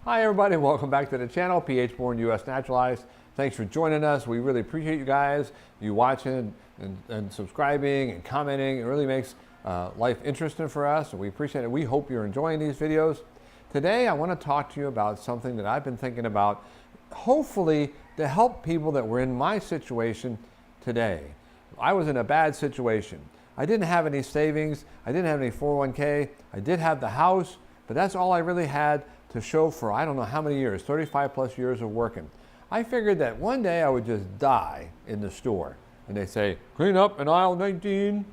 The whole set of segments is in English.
Hi everybody, welcome back to the channel, PH Born US Naturalized. Thanks for joining us. We really appreciate you guys, you watching and subscribing and commenting. It really makes life interesting for us, and we appreciate it. We hope you're enjoying these videos. Today I want to talk to you about something that I've been thinking about, hopefully to help people that were in my situation today. I was in a bad situation. I didn't have any savings, I didn't have any 401k, I did have the house, but that's all I really had to show for I don't know how many years, 35 plus years of working. I figured that one day I would just die in the store. And they say, clean up in aisle 19.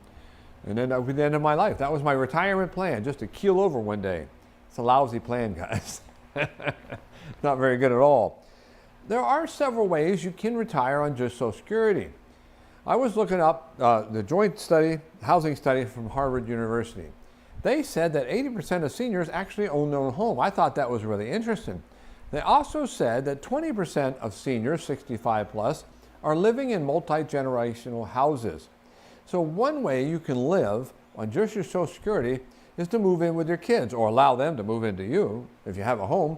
And then that would be the end of my life. That was my retirement plan, just to keel over one day. It's a lousy plan, guys. Not very good at all. There are several ways you can retire on just Social Security. I was looking up the joint study, housing study from Harvard University. They said that 80% of seniors actually own their own home. I thought that was really interesting. They also said that 20% of seniors, 65 plus, are living in multi-generational houses. So one way you can live on just your Social Security is to move in with your kids, or allow them to move into you if you have a home.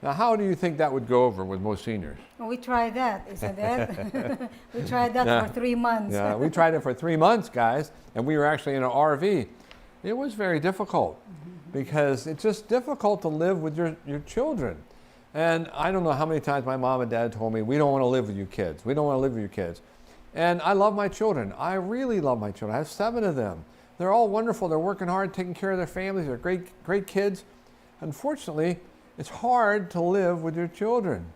Now, how do you think that would go over with most seniors? Well, we tried that, isn't it? We tried that for 3 months. Yeah, we tried it for 3 months, guys, and we were actually in an RV. It was very difficult because it's just difficult to live with your children. And I don't know how many times my mom and dad told me, we don't want to live with you kids. We don't want to live with your kids. And I love my children. I really love my children. I have 7 of them. They're all wonderful. They're working hard, taking care of their families. They're great kids. Unfortunately, it's hard to live with your children.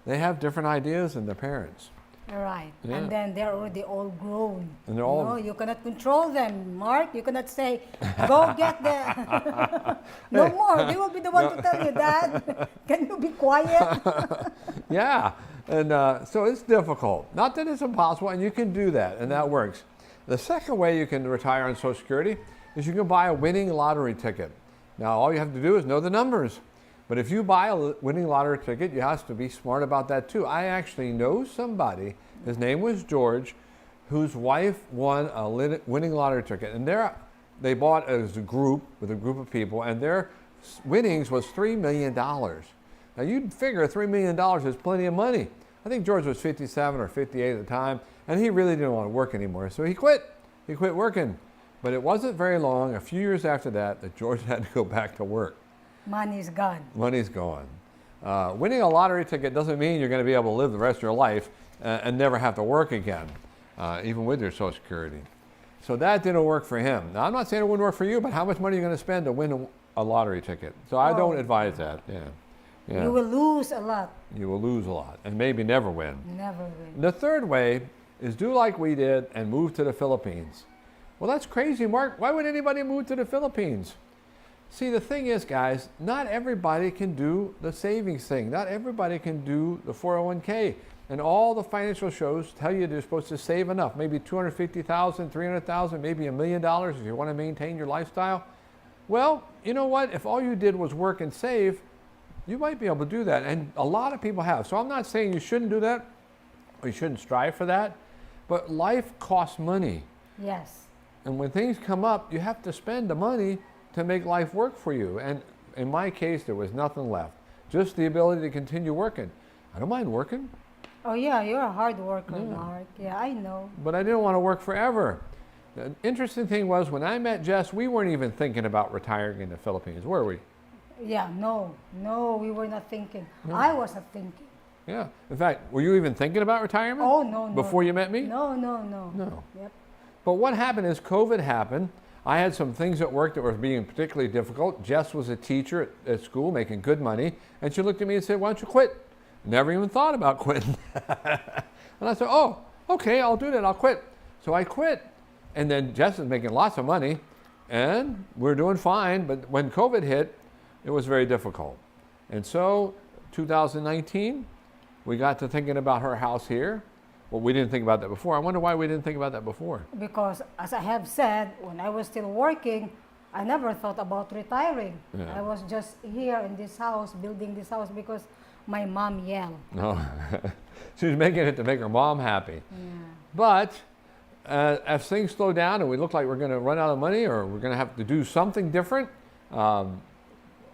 They have different ideas than their parents. Right. Yeah. And then they're already all grown. And they're all... You cannot control them, Mark. You cannot say, go get the... No more. They will be the one to tell you, Dad. Can you be quiet? Yeah. And so it's difficult. Not that it's impossible, and you can do that, and that works. The second way you can retire on Social Security is you can buy a winning lottery ticket. Now, all you have to do is know the numbers. But if you buy a winning lottery ticket, you have to be smart about that too. I actually know somebody, his name was George, whose wife won a winning lottery ticket. And they bought as a group, with a group of people, and their winnings was $3 million. Now you'd figure $3 million is plenty of money. I think George was 57 or 58 at the time, and he really didn't want to work anymore. So he quit. He quit working. But it wasn't very long, a few years after that George had to go back to work. Money's gone. Money's gone. Winning a lottery ticket doesn't mean you're going to be able to live the rest of your life and never have to work again, even with your Social Security. So that didn't work for him. Now, I'm not saying it wouldn't work for you, but how much money are you going to spend to win a lottery ticket? So I don't advise that. Yeah. You will lose a lot. You will lose a lot and maybe never win. Never win. The third way is do like we did and move to the Philippines. Well, that's crazy, Mark. Why would anybody move to the Philippines? See, the thing is, guys, not everybody can do the savings thing. Not everybody can do the 401k. And all the financial shows tell you they're supposed to save enough, maybe $250,000, $300,000, maybe $1 million if you want to maintain your lifestyle. Well, you know what? If all you did was work and save, you might be able to do that. And a lot of people have. So I'm not saying you shouldn't do that or you shouldn't strive for that. But life costs money. Yes. And when things come up, you have to spend the money to make life work for you. And in my case, there was nothing left. Just the ability to continue working. I don't mind working. Oh yeah, you're a hard worker, Mark. Yeah, I know. But I didn't want to work forever. The interesting thing was when I met Jess, we weren't even thinking about retiring in the Philippines, were we? Yeah, no, we were not thinking. No. I wasn't thinking. Yeah. In fact, were you even thinking about retirement? Oh, no. Before you met me? No. No. Yep. But what happened is COVID happened. I had some things at work that were being particularly difficult. Jess was a teacher at school making good money, and she looked at me and said, why don't you quit? Never even thought about quitting. And I said, oh, okay, I'll do that, I'll quit. So I quit. And then Jess is making lots of money, and we're doing fine, but when COVID hit, it was very difficult. And so 2019, we got to thinking about her house here. Well, we didn't think about that before. I wonder why we didn't think about that before. Because, as I have said, when I was still working, I never thought about retiring. Yeah. I was just here in this house, building this house, because my mom yelled. No, she was making it to make her mom happy. Yeah. But as things slow down and we look like we're going to run out of money or we're going to have to do something different,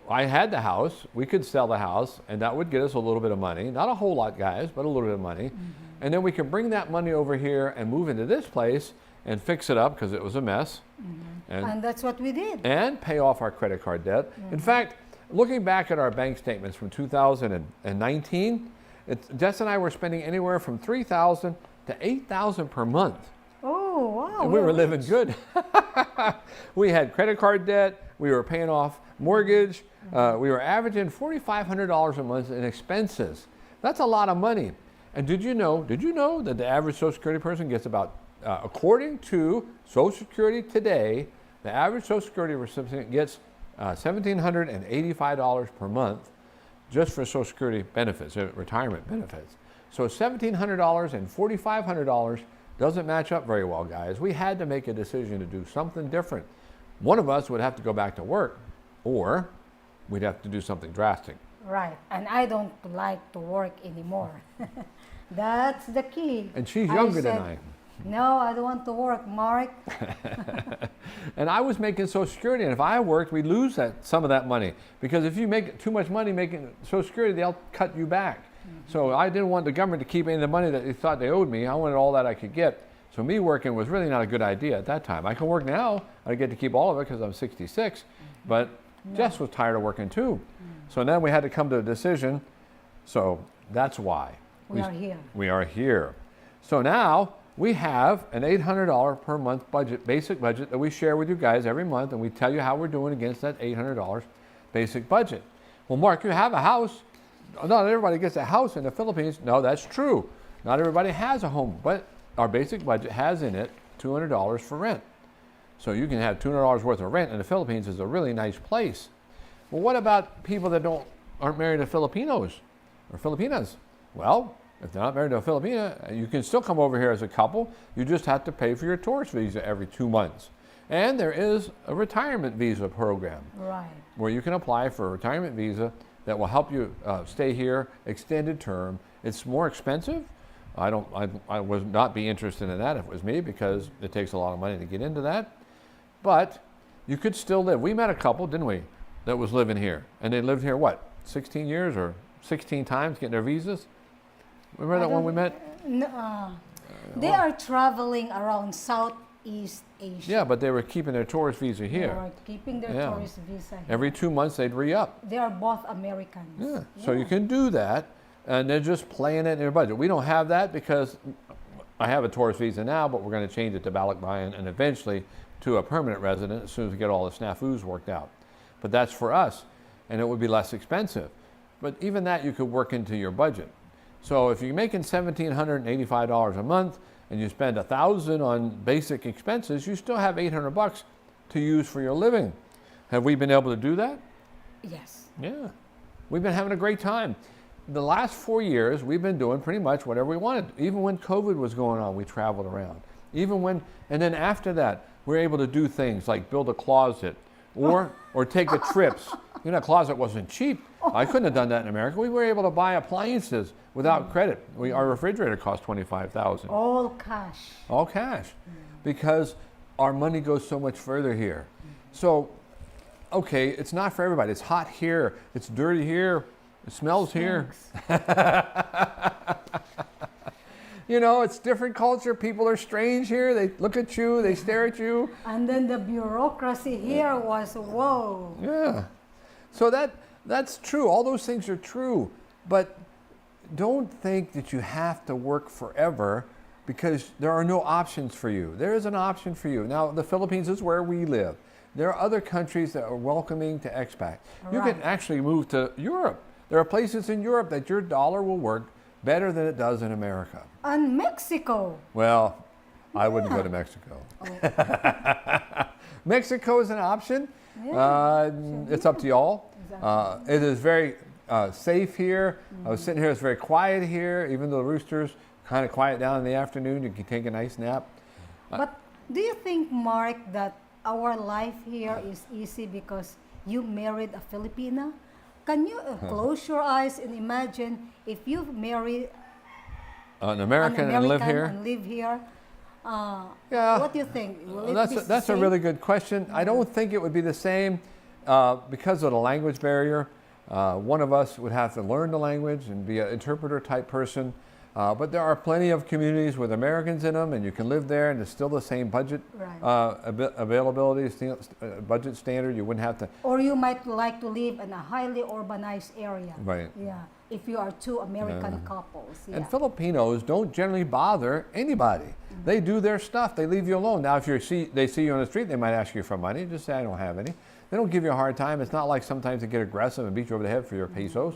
I had the house. We could sell the house, and that would get us a little bit of money. Not a whole lot, guys, but a little bit of money. And then we could bring that money over here and move into this place and fix it up because it was a mess. And that's what we did. And pay off our credit card debt. In fact, looking back at our bank statements from 2019, Jess and I were spending anywhere from $3,000 to $8,000 per month. Oh, wow. And we were living good. We had credit card debt. We were paying off mortgage. We were averaging $4,500 a month in expenses. That's a lot of money. And did you know that the average Social Security person gets about, according to Social Security today, the average Social Security recipient gets $1,785 per month just for Social Security benefits, retirement benefits. So $1,700 and $4,500 doesn't match up very well, guys. We had to make a decision to do something different. One of us would have to go back to work, or we'd have to do something drastic. Right. And I don't like to work anymore. That's the key. And she's younger than said, I. No, I don't want to work, Mark. And I was making Social Security, and if I worked, we'd lose some of that money. Because if you make too much money making Social Security, they'll cut you back. So I didn't want the government to keep any of the money that they thought they owed me. I wanted all that I could get. So me working was really not a good idea at that time. I can work now. I get to keep all of it because I'm 66. But Jess was tired of working too. So then we had to come to a decision. So that's why. We are here. We are here. So now we have an $800 per month budget, basic budget that we share with you guys every month, and we tell you how we're doing against that $800 basic budget. Well, Mark, you have a house. Not everybody gets a house in the Philippines. No, that's true. Not everybody has a home, but our basic budget has in it $200 for rent. So you can have $200 worth of rent in the Philippines. Is a really nice place. Well, what about people that aren't married to Filipinos or Filipinas? Well, if they're not married to a Filipina, you can still come over here as a couple. You just have to pay for your tourist visa every 2 months. And there is a retirement visa program. Right. Where you can apply for a retirement visa that will help you stay here extended term. It's more expensive. I would not be interested in that if it was me, because it takes a lot of money to get into that. But you could still live. We met a couple, didn't we, that was living here. And they lived here, what, 16 years or 16 times getting their visas? Remember that one we met? No, they are traveling around Southeast Asia. Yeah, but they were keeping their tourist visa They here. are keeping their Yeah. tourist visa here. Every 2 months they'd re-up. They are both Americans. Yeah. So you can do that, and they're just playing it in your budget. We don't have that because I have a tourist visa now, but we're going to change it to Balikbayan and eventually to a permanent resident as soon as we get all the snafus worked out. But that's for us, and it would be less expensive. But even that you could work into your budget. So if you're making $1,785 a month and you spend $1,000 on basic expenses, you still have $800 to use for your living. Have we been able to do that? Yes. Yeah. We've been having a great time. The last 4 years, we've been doing pretty much whatever we wanted. Even when COVID was going on, we traveled around. And then after that, we were able to do things like build a closet or take the trips. You know, a closet wasn't cheap. I couldn't have done that in America. We were able to buy appliances without credit. Our refrigerator cost $25,000. All cash. All cash. Because our money goes so much further here. So, okay, it's not for everybody. It's hot here. It's dirty here. It smells here. You know, it's different culture. People are strange here. They look at you. They stare at you. And then the bureaucracy here was, whoa. Yeah. So that's true. All those things are true. But don't think that you have to work forever, because there are no options for you. There is an option for you. Now, the Philippines is where we live. There are other countries that are welcoming to expats. You can actually move to Europe. There are places in Europe that your dollar will work better than it does in America. And Mexico. Well, I wouldn't go to Mexico. Mexico is an option. Yeah. It's up to y'all. Exactly. It is very safe here. I was sitting here, it's very quiet here, even though the roosters kind of quiet down in the afternoon. You can take a nice nap. But do you think, Mark, that our life here is easy because you married a Filipina? Can you close your eyes and imagine if you marry An American and live here? And live here? Yeah. What do you think? Will it be That's a same? really good question. I don't think it would be the same. because of the language barrier, one of us would have to learn the language and be an interpreter type person. But there are plenty of communities with Americans in them, and you can live there, and it's still the same budget availability, budget standard. You wouldn't have to. Or you might like to live in a highly urbanized area. Right. Yeah. If you are two American couples. Yeah. And Filipinos don't generally bother anybody. They do their stuff. They leave you alone. Now, if they see you on the street, they might ask you for money. Just say, I don't have any. They don't give you a hard time. It's not like sometimes they get aggressive and beat you over the head for your pesos.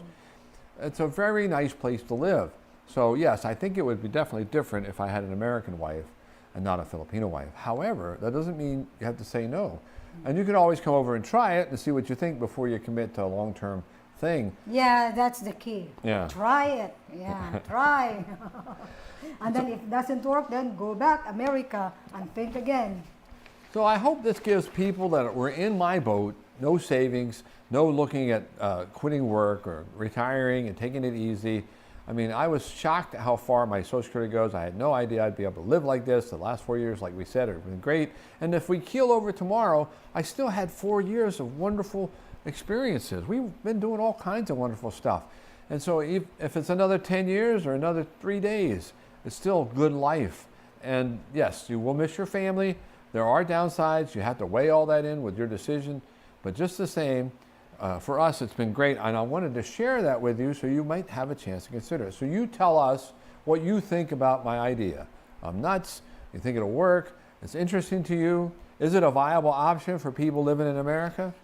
It's a very nice place to live. So yes, I think it would be definitely different if I had an American wife and not a Filipino wife. However, that doesn't mean you have to say no. And you can always come over and try it and see what you think before you commit to a long-term thing. Yeah, that's the key. Yeah. Try it. Yeah, try. And then if it doesn't work, then go back America and think again. So I hope this gives people that were in my boat, no savings, no looking at quitting work or retiring and taking it easy. I mean, I was shocked at how far my Social Security goes. I had no idea I'd be able to live like this. The last 4 years, like we said, have been great. And if we keel over tomorrow, I still had 4 years of wonderful experiences. We've been doing all kinds of wonderful stuff. And so if it's another 10 years or another 3 days, it's still good life. And yes, you will miss your family. There are downsides. You have to weigh all that in with your decision. But just the same, for us, it's been great, and I wanted to share that with you so you might have a chance to consider it. So you tell us what you think about my idea. I'm nuts. You think it'll work? It's interesting to you? Is it a viable option for people living in America?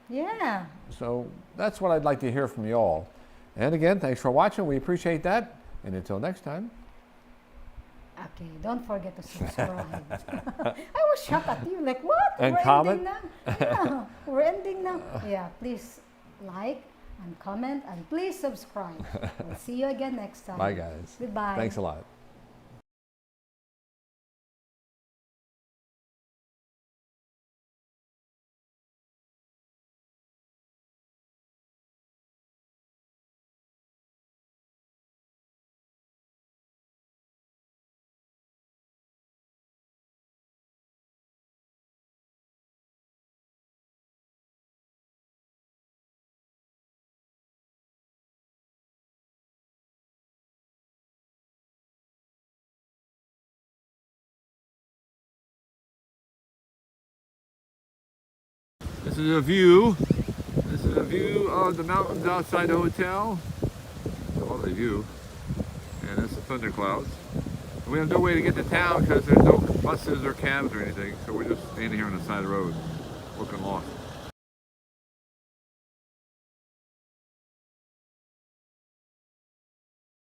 Yeah. So that's what I'd like to hear from you all. And again, thanks for watching. We appreciate that. And until next time. Okay, don't forget to subscribe. I was shocked at you, like, what? And we're comment. ending now? Yeah, we're ending now. Yeah, please like and comment and please subscribe. We'll see you again next time. Bye, guys. Goodbye. Thanks a lot. This is a view. This is a view of the mountains outside the hotel. It's a lovely view. And that's the thunderclouds. We have no way to get to town because there's no buses or cabs or anything. So we're just standing here on the side of the road, looking lost.